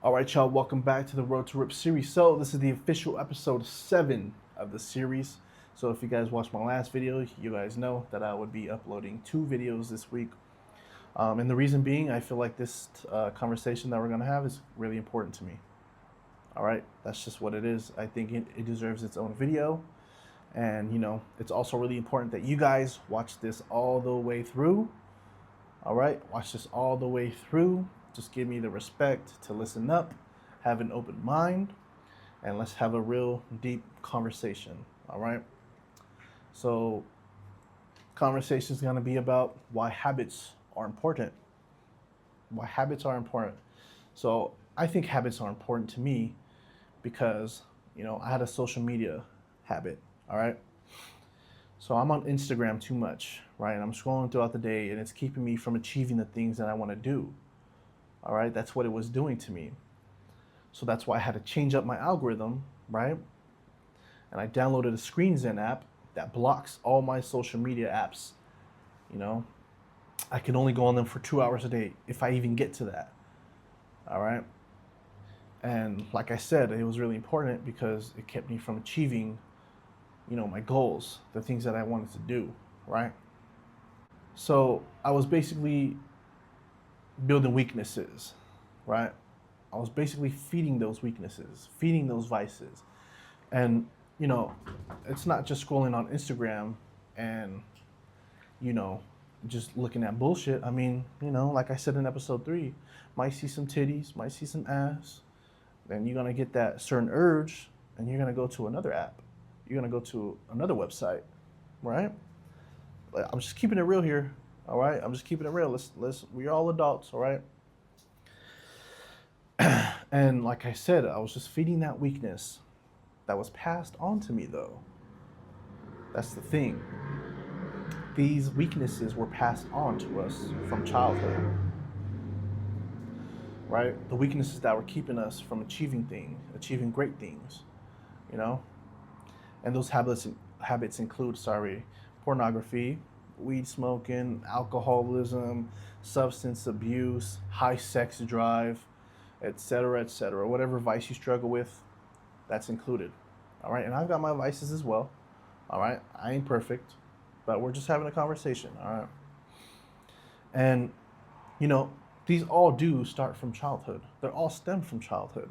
All right, y'all, welcome back to the Road to Rip series. So, this is the official episode 7 of the series. So, if you guys watched my last video, you guys know that I would be uploading 2 videos this week. And the reason being, I feel like this conversation that we're going to have is really important to me. All right, that's just what it is. I think it deserves its own video. And, it's also really important that you guys watch this all the way through. All right, watch this all the way through. Just give me the respect to listen up, have an open mind, and let's have a real deep conversation. All right. So, conversation is going to be about why habits are important. Why habits are important. So, I think habits are important to me because, I had a social media habit. All right. So I'm on Instagram too much, right? And I'm scrolling throughout the day and it's keeping me from achieving the things that I want to do. All right, that's what it was doing to me. So that's why I had to change up my algorithm, right? And I downloaded a ScreenZen app that blocks all my social media apps. You know, I can only go on them for 2 hours a day if I even get to that. All right. And like I said, it was really important because it kept me from achieving, my goals, the things that I wanted to do, right? So I was basically building weaknesses, right? I was basically feeding those weaknesses, feeding those vices. And, it's not just scrolling on Instagram and, you know, just looking at bullshit. I mean, like I said in episode 3, might see some titties, might see some ass, then you're going to get that certain urge and you're going to go to another app. You're going to go to another website, right? I'm just keeping it real here. All right, I'm just keeping it real. We're all adults, all right? And like I said, I was just feeding that weakness that was passed on to me, though. That's the thing. These weaknesses were passed on to us from childhood, right? The weaknesses that were keeping us from achieving great things, you know? And those habits include, pornography, weed smoking, alcoholism, substance abuse, high sex drive, etc., etc. Whatever vice you struggle with, that's included. All right, and I've got my vices as well. All right, I ain't perfect, but we're just having a conversation. All right, and you know these all do start from childhood. They're all stem from childhood.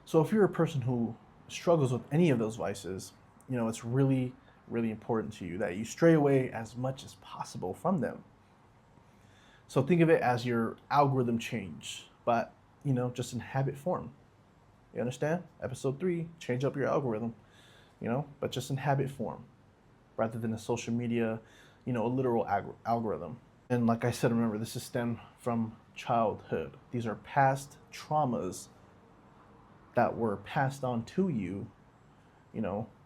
So if you're a person who struggles with any of those vices, it's really, really important to you that you stray away as much as possible from them. So think of it as your algorithm change, but just in habit form. You understand? Episode 3, change up your algorithm, but just in habit form rather than a social media, a literal algorithm. And like I said, remember, this is stemmed from childhood. These are past traumas that were passed on to you,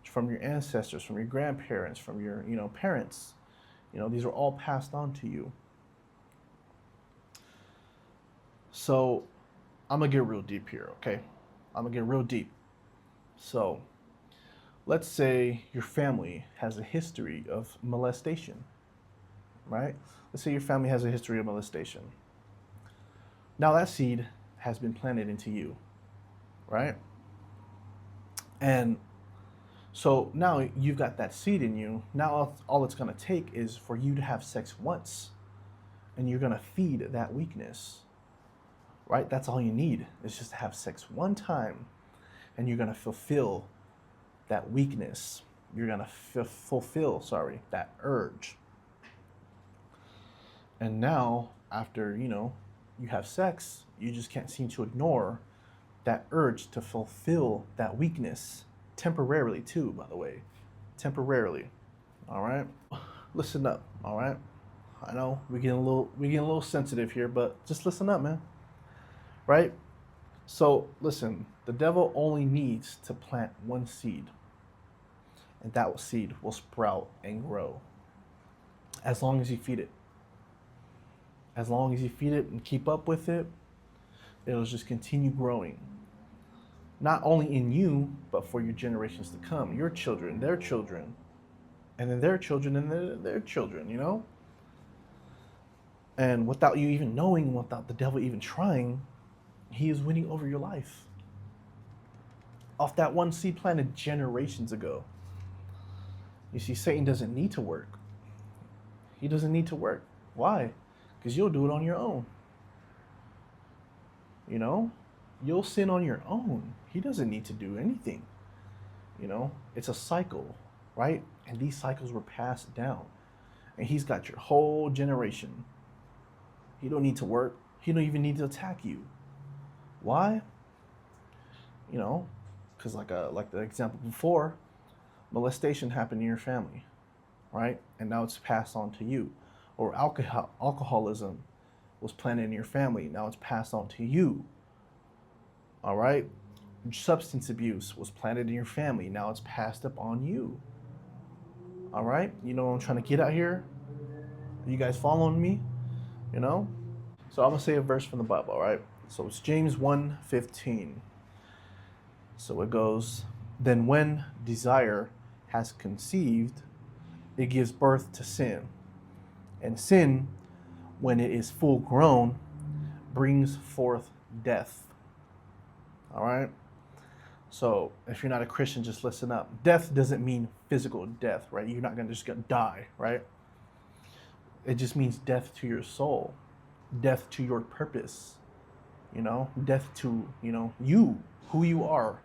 from your ancestors, from your grandparents, from your, parents. These are all passed on to you. So I'm going to get real deep here, okay? I'm going to get real deep. So let's say your family has a history of molestation, right? Let's say your family has a history of molestation. Now that seed has been planted into you, right? And so now you've got that seed in you. Now all it's going to take is for you to have sex once, and you're going to feed that weakness, right? That's all you need is just to have sex one time, and you're going to fulfill that weakness. You're going to fulfill that urge. And now, after, you have sex, you just can't seem to ignore that urge to fulfill that weakness temporarily too, by the way. Temporarily. All right? Listen up, all right? I know we're getting a little sensitive here, but just listen up, man. Right? So, listen, the devil only needs to plant one seed. And that seed will sprout and grow. As long as you feed it. As long as you feed it and keep up with it, it'll just continue growing. Not only in you, but for your generations to come. Your children, their children, and then their children, and their children, And without you even knowing, without the devil even trying, He is winning over your life off that one seed planted generations ago. You see, Satan doesn't need to work. He doesn't need to work. Why? Because you'll do it on your own. You know, you'll sin on your own. He doesn't need to do anything. You know, it's a cycle, right? And these cycles were passed down. And he's got your whole generation. He don't need to work. He don't even need to attack you. Why? You know, because like the example before, molestation happened in your family, right? And now it's passed on to you. Or alcoholism was planted in your family. Now it's passed on to you. All right? Substance abuse was planted in your family. Now it's passed up on you. All right? You know what I'm trying to get out here? Are you guys following me? You know? So I'm going to say a verse from the Bible, all right? So it's James 1:15. So it goes, then when desire has conceived, it gives birth to sin. And sin, when it is full grown, brings forth death. All right? So if you're not a Christian, just listen up. Death doesn't mean physical death, right? You're not going to just die, right? It just means death to your soul, death to your purpose, you know, death to, you know, you, who you are,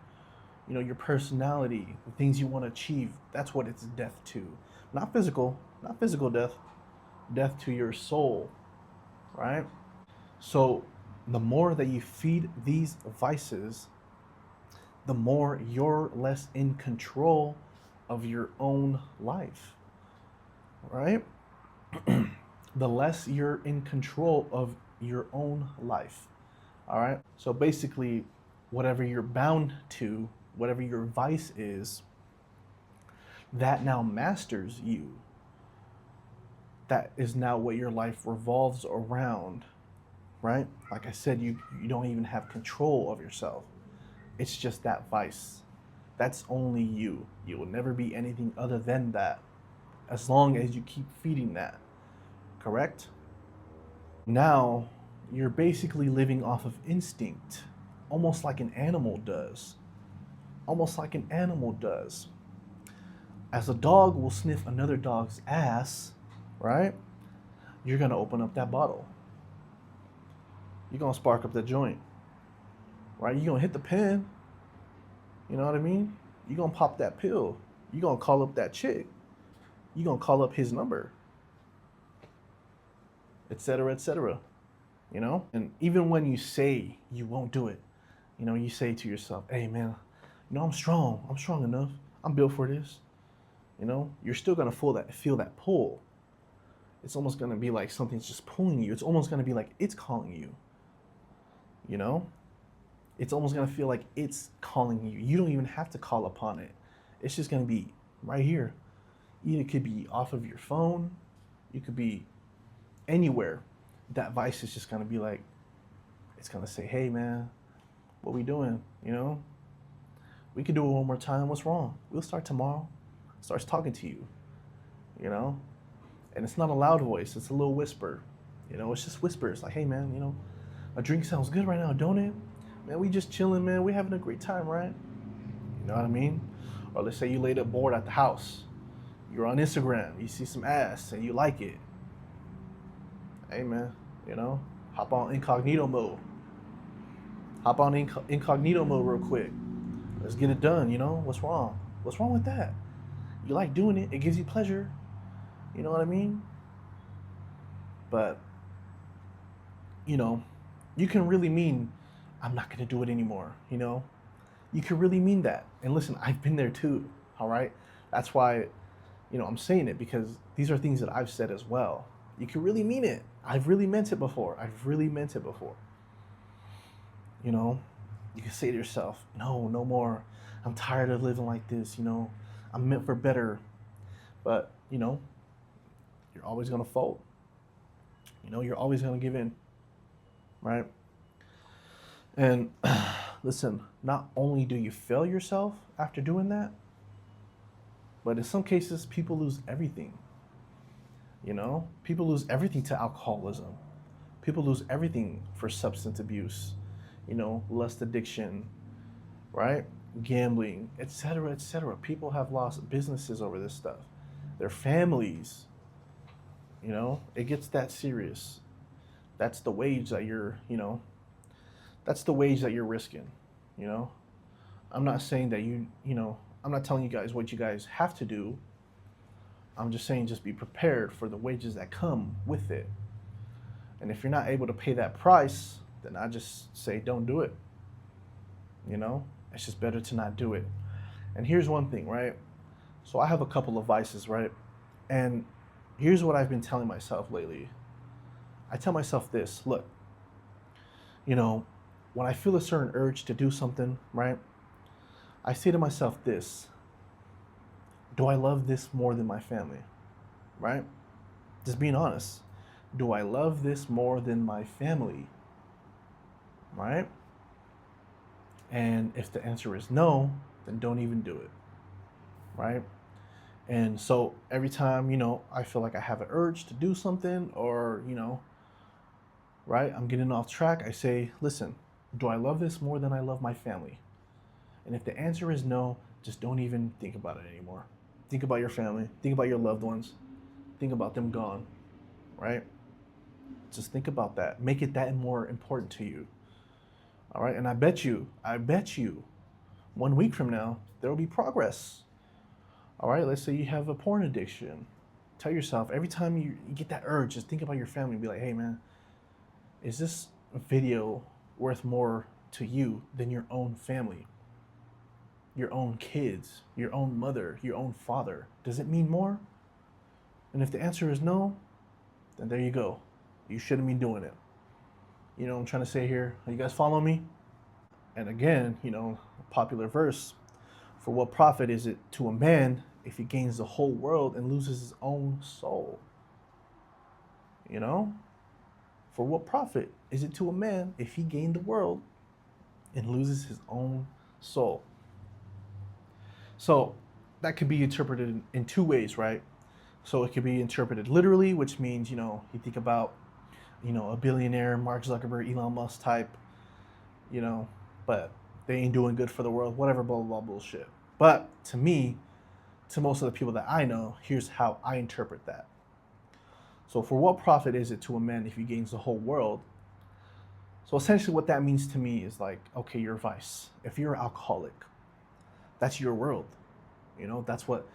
you know, your personality, the things you want to achieve. That's what it's death to. Not physical death, death to your soul, right? So the more that you feed these vices, the more you're less in control of your own life, right? The less you're in control of your own life, all right? So basically, whatever you're bound to, whatever your vice is, that now masters you. That is now what your life revolves around, right? Like I said, you don't even have control of yourself. It's just that vice. That's only you. You will never be anything other than that, as long as you keep feeding that. Correct? Now, you're basically living off of instinct, almost like an animal does. Almost like an animal does. As a dog will sniff another dog's ass, right? You're going to open up that bottle. You're going to spark up the joint, right? You're going to hit the pen. You know what I mean? You're going to pop that pill. You're going to call up that chick. You're going to call up his number, etc., etc. You know? And even when you say you won't do it, you know, you say to yourself, hey, man, you know, I'm strong. I'm strong enough. I'm built for this. You know, you're still going to feel that pull. It's almost going to be like something's just pulling you. It's almost going to be like it's calling you. You know? It's almost going to feel like it's calling you. You don't even have to call upon it. It's just going to be right here. It could be off of your phone. You could be anywhere. That vice is just going to be like, it's going to say, hey, man, what we doing? You know? We could do it one more time. What's wrong? We'll start tomorrow. It starts talking to you. You know? And it's not a loud voice. It's a little whisper. You know, it's just whispers. Like, hey, man, you know, a drink sounds good right now, don't it? Man, we just chilling, man. We having a great time, right? You know what I mean? Or let's say you laid up bored at the house. You're on Instagram. You see some ass and you like it. Hey, man, you know, hop on incognito mode. Hop on incognito mode real quick. Let's get it done, you know? What's wrong? What's wrong with that? You like doing it. It gives you pleasure. You know what I mean? But, you know, you can really mean, I'm not going to do it anymore, you know? You can really mean that. And listen, I've been there too, all right? That's why, you know, I'm saying it, because these are things that I've said as well. You can really mean it. I've really meant it before. You know, you can say to yourself, no more. I'm tired of living like this, you know? I'm meant for better. But, you know, you're always going to fold. You know, you're always going to give in, right? And listen, not only do you fail yourself after doing that, but in some cases, people lose everything. You know, people lose everything to alcoholism. People lose everything for substance abuse. lust addiction, right? Gambling, etc., etc. People have lost businesses over this stuff. Their families, it gets that serious. That's the wage that that's the wage that you're risking, you know? I'm not saying that I'm not telling you guys what you guys have to do. I'm just saying just be prepared for the wages that come with it. And if you're not able to pay that price, then I just say don't do it. It's just better to not do it. And here's one thing, right? So I have a couple of vices, right? And here's what I've been telling myself lately. I tell myself this, look, you know, when I feel a certain urge to do something, right? I say to myself this: do I love this more than my family? Right? Just being honest. Do I love this more than my family? Right? And if the answer is no, then don't even do it. Right? And so every time, I feel like I have an urge to do something, or, right, I'm getting off track, I say, listen, do I love this more than I love my family? And if the answer is no, just don't even think about it anymore. Think about your family, think about your loved ones, think about them gone, right? Just think about that. Make it that more important to you. All right. And I bet you, 1 week from now, there will be progress. All right. Let's say you have a porn addiction. Tell yourself every time you get that urge, just think about your family and be like, hey, man, is this video worth more to you than your own family? Your own kids, your own mother, your own father? Does it mean more? And if the answer is no, then there you go. You shouldn't be doing it. You know what I'm trying to say here? Are you guys follow me? And again, a popular verse: for what profit is it to a man if he gains the whole world and loses his own soul? For what profit is it to a man if he gained the world and loses his own soul? So that could be interpreted in two ways, right? So it could be interpreted literally, which means, you think about, a billionaire, Mark Zuckerberg, Elon Musk type, but they ain't doing good for the world, whatever, blah, blah, blah, bullshit. But to me, to most of the people that I know, here's how I interpret that. So for what profit is it to a man if he gains the whole world? So essentially what that means to me is like, okay, your vice. If you're an alcoholic, that's your world. That's what,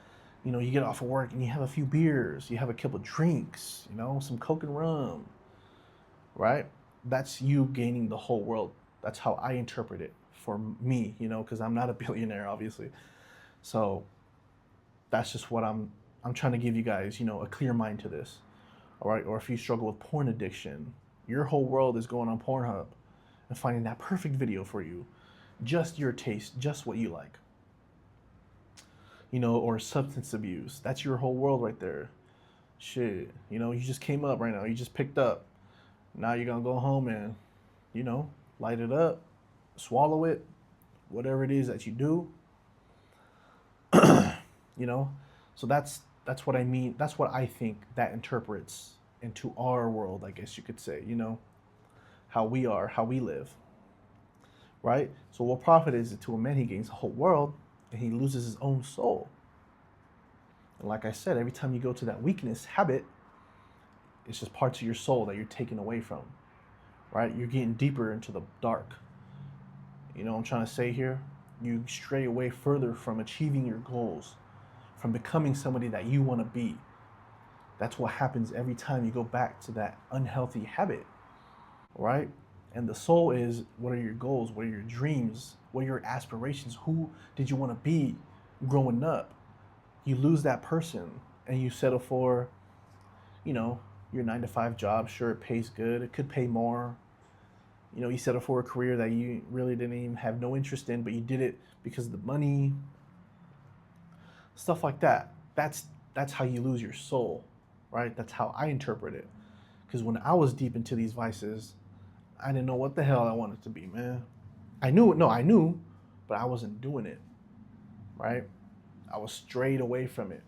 you get off of work and you have a few beers, you have a couple of drinks, some Coke and rum, right? That's you gaining the whole world. That's how I interpret it for me, because I'm not a billionaire, obviously. So that's just what I'm trying to give you guys, a clear mind to this. All right. Or if you struggle with porn addiction, your whole world is going on Pornhub and finding that perfect video for you, just your taste, just what you like. Or substance abuse. That's your whole world right there. Shit. You just came up right now. You just picked up. Now you're going to go home and, light it up, swallow it, whatever it is that you do. So that's what I mean. That's what I think that interprets into our world, I guess you could say, how we are, how we live. Right? So what profit is it to a man he gains the whole world and he loses his own soul? And like I said, every time you go to that weakness habit, it's just parts of your soul that you're taking away from, right? You're getting deeper into the dark. You know what I'm trying to say here? You stray away further from achieving your goals, from becoming somebody that you want to be. That's what happens every time you go back to that unhealthy habit, right? And the soul is, what are your goals? What are your dreams? What are your aspirations? Who did you want to be growing up? You lose that person and you settle for, your 9-to-5 job. Sure, it pays good. It could pay more. You settle for a career that you really didn't even have no interest in, but you did it because of the money. Stuff like that. That's how you lose your soul, right? That's how I interpret it. Because when I was deep into these vices, I didn't know what the hell I wanted to be, man. I knew, but I wasn't doing it, right? I was strayed away from it.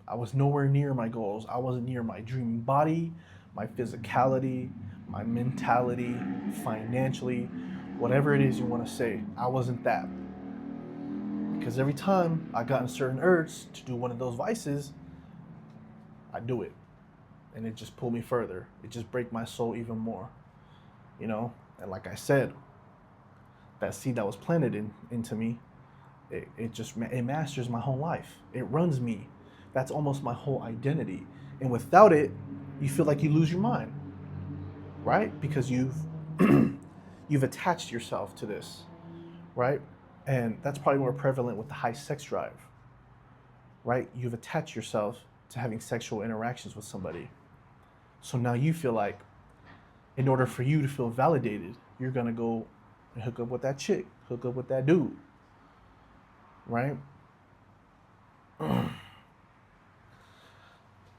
I was nowhere near my goals. I wasn't near my dream body, my physicality, my mentality, financially, whatever it is you want to say. I wasn't that. Because every time I got a certain urge to do one of those vices, I do it. And it just pulled me further. It just break my soul even more. You know? And like I said, that seed that was planted into me, it masters my whole life. It runs me. That's almost my whole identity. And without it, you feel like you lose your mind, right? Because you've attached yourself to this, right? And that's probably more prevalent with the high sex drive, right? You've attached yourself to having sexual interactions with somebody. So now you feel like in order for you to feel validated, you're gonna go and hook up with that chick, hook up with that dude, right?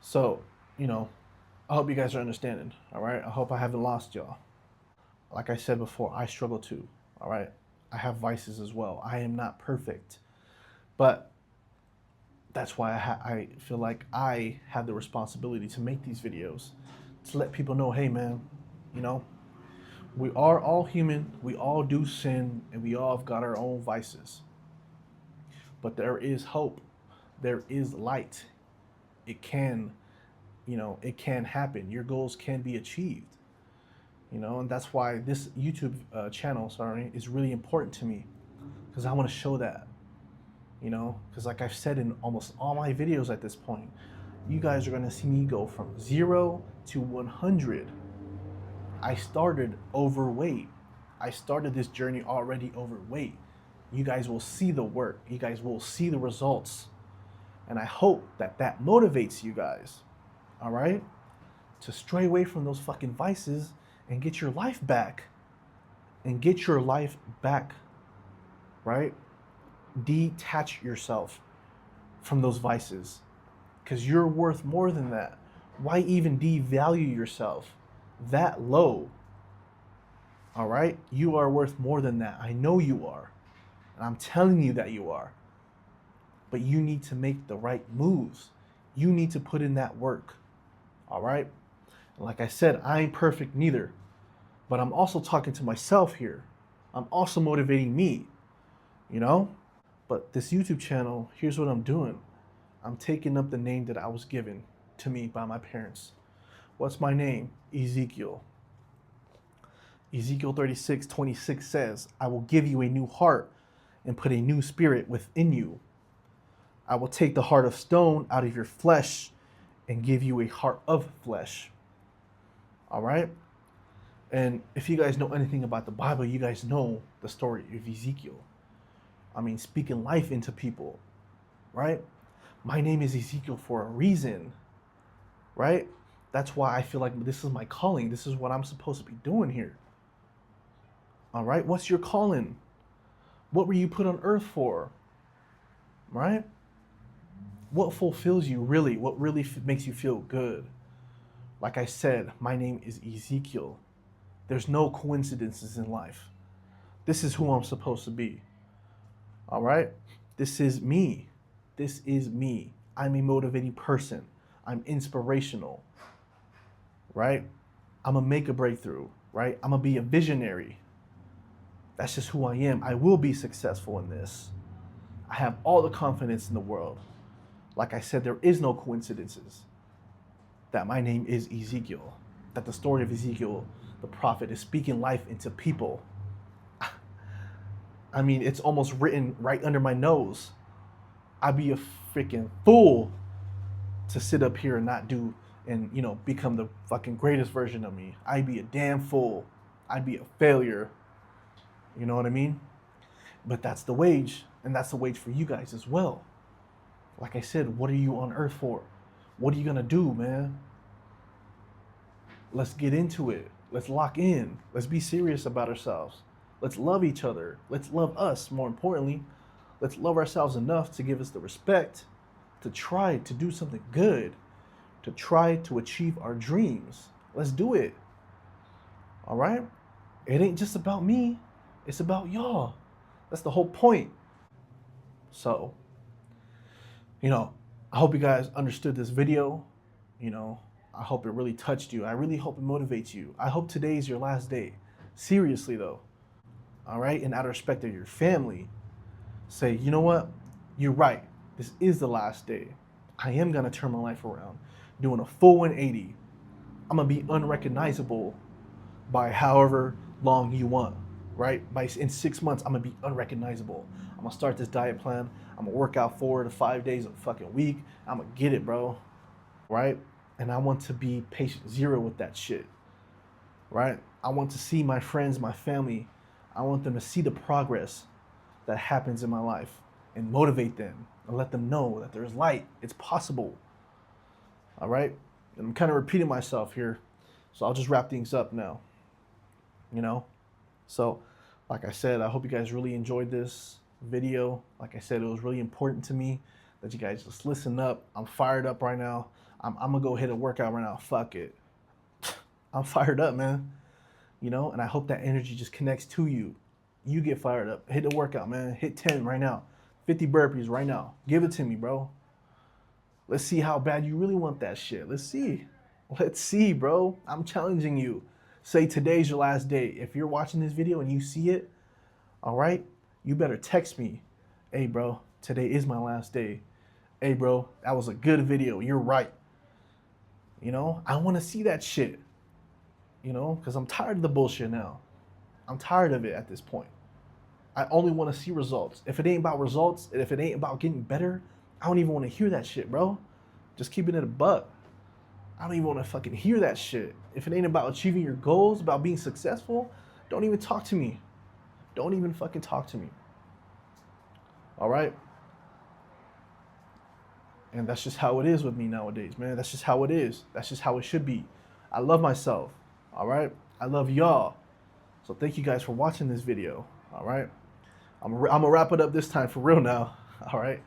So, I hope you guys are understanding, all right? I hope I haven't lost y'all. Like I said before, I struggle too, all right? I have vices as well. I am not perfect, but that's why I feel like I have the responsibility to make these videos, to let people know, hey man, we are all human, we all do sin, and we all have got our own vices. But there is hope, there is light. It can, it can happen. Your goals can be achieved. And that's why this YouTube channel, is really important to me, because I want to show that, because like I've said in almost all my videos at this point, you guys are going to see me go from 0 to 100. I started overweight. I started this journey already overweight. You guys will see the work. You guys will see the results. And I hope that that motivates you guys, all right? To stray away from those fucking vices and get your life back. And get your life back, right? Detach yourself from those vices, because you're worth more than that. Why even devalue yourself that low? All right? You are worth more than that. I know you are. And I'm telling you that you are. But you need to make the right moves. You need to put in that work. All right? And like I said, I ain't perfect neither. But I'm also talking to myself here. I'm also motivating me, But this YouTube channel, here's what I'm doing. I'm taking up the name that I was given to me by my parents. What's my name? Ezekiel. Ezekiel 36:26 says, I will give you a new heart and put a new spirit within you. I will take the heart of stone out of your flesh and give you a heart of flesh. All right? And if you guys know anything about the Bible, you guys know the story of Ezekiel. Speaking life into people, right? My name is Ezekiel for a reason, right? That's why I feel like this is my calling. This is what I'm supposed to be doing here. All right? What's your calling? What were you put on earth for? Right? What fulfills you really? What really makes you feel good? Like I said, my name is Ezekiel. There's no coincidences in life. This is who I'm supposed to be. All right? This is me. This is me. I'm a motivating person. I'm inspirational. Right? I'm going to make a breakthrough. Right? I'm going to be a visionary. That's just who I am. I will be successful in this. I have all the confidence in the world. Like I said, there is no coincidences that my name is Ezekiel, that the story of Ezekiel, the prophet, is speaking life into people. It's almost written right under my nose. I'd be a freaking fool to sit up here and not do and, become the fucking greatest version of me. I'd be a damn fool. I'd be a failure. You know what I mean? But that's the wage, and that's the wage for you guys as well. Like I said, what are you on earth for? What are you gonna do, man? Let's get into it. Let's lock in. Let's be serious about ourselves. Let's love each other. Let's love us, more importantly. Let's love ourselves enough to give us the respect to try to do something good, to try to achieve our dreams. Let's do it. All right? It ain't just about me. It's about y'all. That's the whole point. So, I hope you guys understood this video. I hope it really touched you. I really hope it motivates you. I hope today is your last day. Seriously, though. all right? And out of respect of your family, say, you know what? You're right. This is the last day. I am going to turn my life around, doing a full 180. I'm going to be unrecognizable by however long you want, right? In 6 months, I'm going to be unrecognizable. I'm going to start this diet plan. I'm going to work out 4 to 5 days a fucking week. I'm going to get it, bro, right? And I want to be patient zero with that shit, right? I want to see my friends, my family. I want them to see the progress that happens in my life and motivate them and let them know that there's light. It's possible. All right? And I'm kind of repeating myself here, so I'll just wrap things up now. You know? So, like I said, I hope you guys really enjoyed this video. Like I said, it was really important to me that you guys just listen up. I'm fired up right now. I'm gonna go hit a workout right now. Fuck it. I'm fired up, man. You know, and I hope that energy just connects to you. You get fired up. Hit the workout, man. Hit 10 right now. 50 burpees right now. Give it to me, bro. Let's see how bad you really want that shit. Let's see. Let's see, bro. I'm challenging you. Say today's your last day. If you're watching this video and you see it, all right, you better text me. Hey, bro, today is my last day. Hey, bro, that was a good video. You're right. You know, I want to see that shit. You know, because I'm tired of the bullshit now. I'm tired of it at this point. I only want to see results. If it ain't about results, and if it ain't about getting better, I don't even want to hear that shit, bro. Just keeping it a buck. I don't even want to fucking hear that shit. If it ain't about achieving your goals, about being successful, don't even talk to me. Don't even fucking talk to me. All right? And that's just how it is with me nowadays, man. That's just how it is. That's just how it should be. I love myself. All right? I love y'all. So thank you guys for watching this video. All right? I'm gonna wrap it up this time for real now. All right?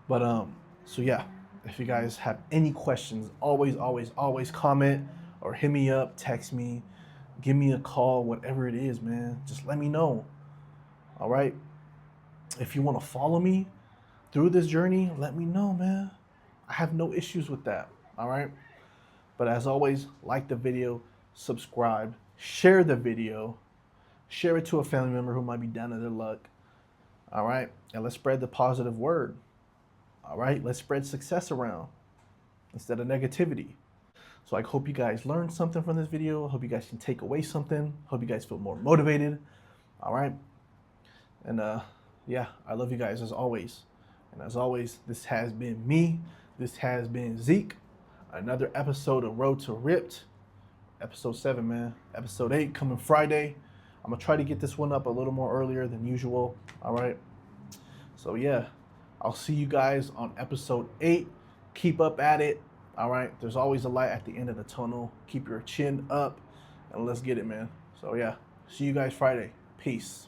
But so yeah, if you guys have any questions, always comment or hit me up, text me, give me a call, whatever it is, man. Just let me know. All right? If you want to follow me through this journey, let me know, man. I have no issues with that. All right? But as always, like the video, subscribe, share the video, share it to a family member who might be down on their luck. All right? And let's spread the positive word. All right? Let's spread success around instead of negativity. So I hope you guys learned something from this video. I hope you guys can take away something. Hope you guys feel more motivated. All right? And yeah, I love you guys as always. And as always, this has been me. This has been Zeke. Another episode of Road to Ripped. Episode 7, man. Episode 8 coming Friday. I'm going to try to get this one up a little more earlier than usual. All right. So, yeah, I'll see you guys on episode 8. Keep up at it. All right. There's always a light at the end of the tunnel. Keep your chin up and let's get it, man. So, yeah, see you guys Friday. Peace.